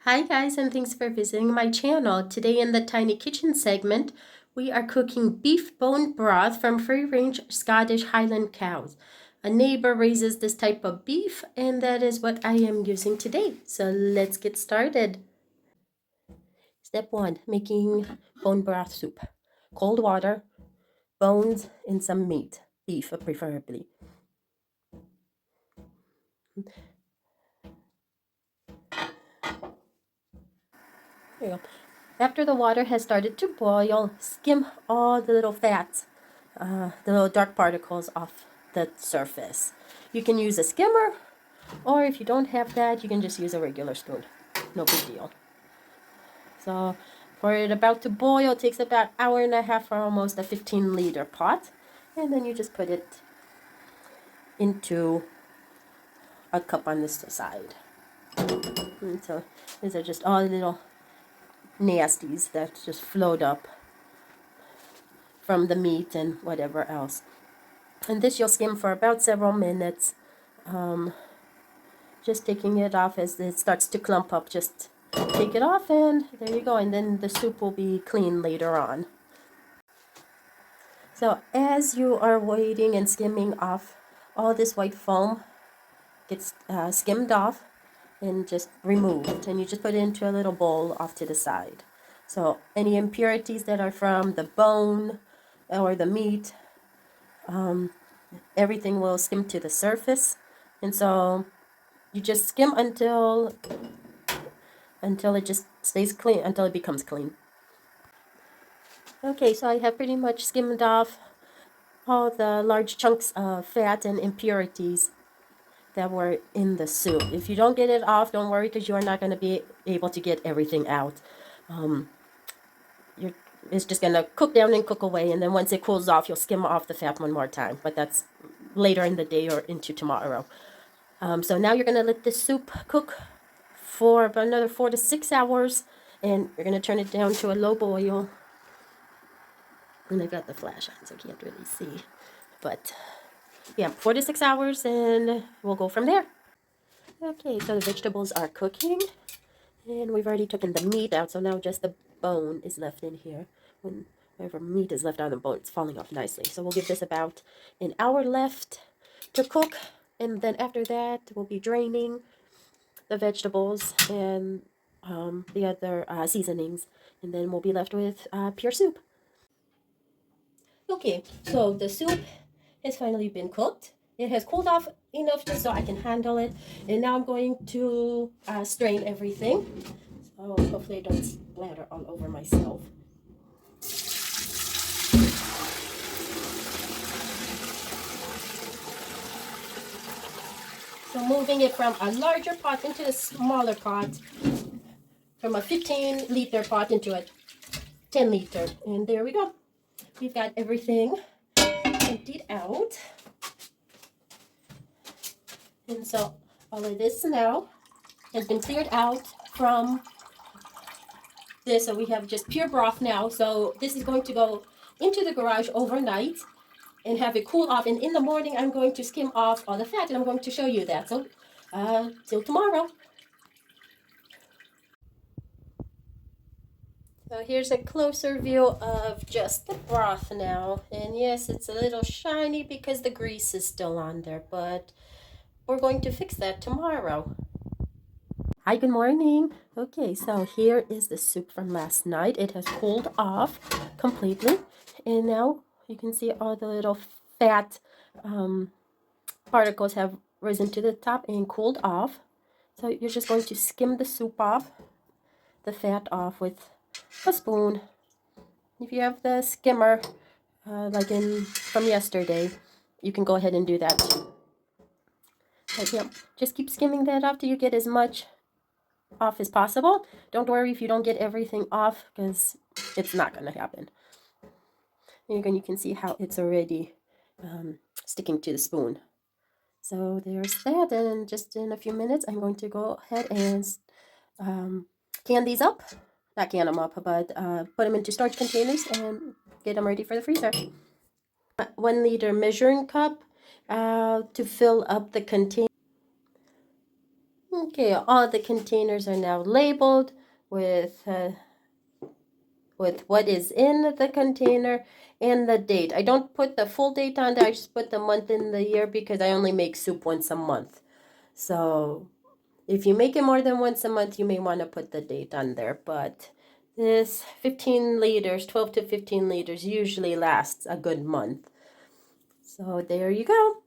Hi guys, and thanks for visiting my channel. Today in the Tiny Kitchen segment, we are cooking beef bone broth from free-range Scottish Highland cows. A neighbor raises this type of beef, and that is what I am using today. So let's get started. Step 1, making bone broth soup. Cold water, bones, and some meat, beef preferably. There you go. After the water has started to boil, skim all the little fats, the little dark particles off the surface. You can use a skimmer, or if you don't have that, you can just use a regular spoon. No big deal. So for it about to boil, it takes about an hour and a half for almost a 15-liter pot. And then you just put it into a cup on this side. And so these are just all the little nasties that just float up from the meat and whatever else. And this you'll skim for about several minutes, just taking it off as it starts to clump up. Just take it off and there you go, and then the soup will be clean later on. So as you are waiting and skimming off, all this white foam gets skimmed off and just removed, and you just put it into a little bowl off to the side. So any impurities that are from the bone or the meat, everything will skim to the surface, and so you just skim until it just stays clean, until it becomes clean. Okay, so I have pretty much skimmed off all the large chunks of fat and impurities that were in the soup. If you don't get it off, don't worry, because you are not going to be able to get everything out. It's just going to cook down and cook away, and then once it cools off, you'll skim off the fat one more time, but that's later in the day or into tomorrow. So now you're going to let this soup cook for about another 4 to 6 hours, and you're going to turn it down to a low boil. And I've got the flash on, so you can't really see. But yeah, 4 to 6 hours, and we'll go from there. Okay, so the vegetables are cooking, and we've already taken the meat out, so now just the bone is left in here. Whenever meat is left on the bone, it's falling off nicely. So we'll give this about an hour left to cook, and then after that, we'll be draining the vegetables and the other seasonings, and then we'll be left with pure soup. Okay, so the soup has finally been cooked. It has cooled off enough just so I can handle it, and now I'm going to strain everything. So hopefully I don't splatter all over myself. So moving it from a larger pot into a smaller pot, from a 15-liter pot into a 10-liter, and there we go. We've got everything emptied out, and so all of this now has been cleared out from this, so we have just pure broth now. So this is going to go into the garage overnight and have it cool off, and in the morning I'm going to skim off all the fat, and I'm going to show you that. So till tomorrow. So here's a closer view of just the broth now, and yes, it's a little shiny because the grease is still on there, but we're going to fix that tomorrow. Hi, good morning. Okay, so here is the soup from last night. It has cooled off completely, and now you can see all the little fat particles have risen to the top and cooled off. So you're just going to skim the soup off, the fat off with a spoon. If you have the skimmer, like from yesterday, you can go ahead and do that too. But yeah, just keep skimming that off till you get as much off as possible. Don't worry if you don't get everything off, because it's not going to happen. And you can see how it's already sticking to the spoon. So there's that, and just in a few minutes I'm going to go ahead and can these up. Not can them up, but put them into storage containers and get them ready for the freezer. 1 liter measuring cup to fill up the container. Okay, all the containers are now labeled with what is in the container and the date. I don't put the full date on there. I just put the month and the year because I only make soup once a month. So if you make it more than once a month, you may want to put the date on there. But this 15 liters, 12 to 15 liters usually lasts a good month. So there you go.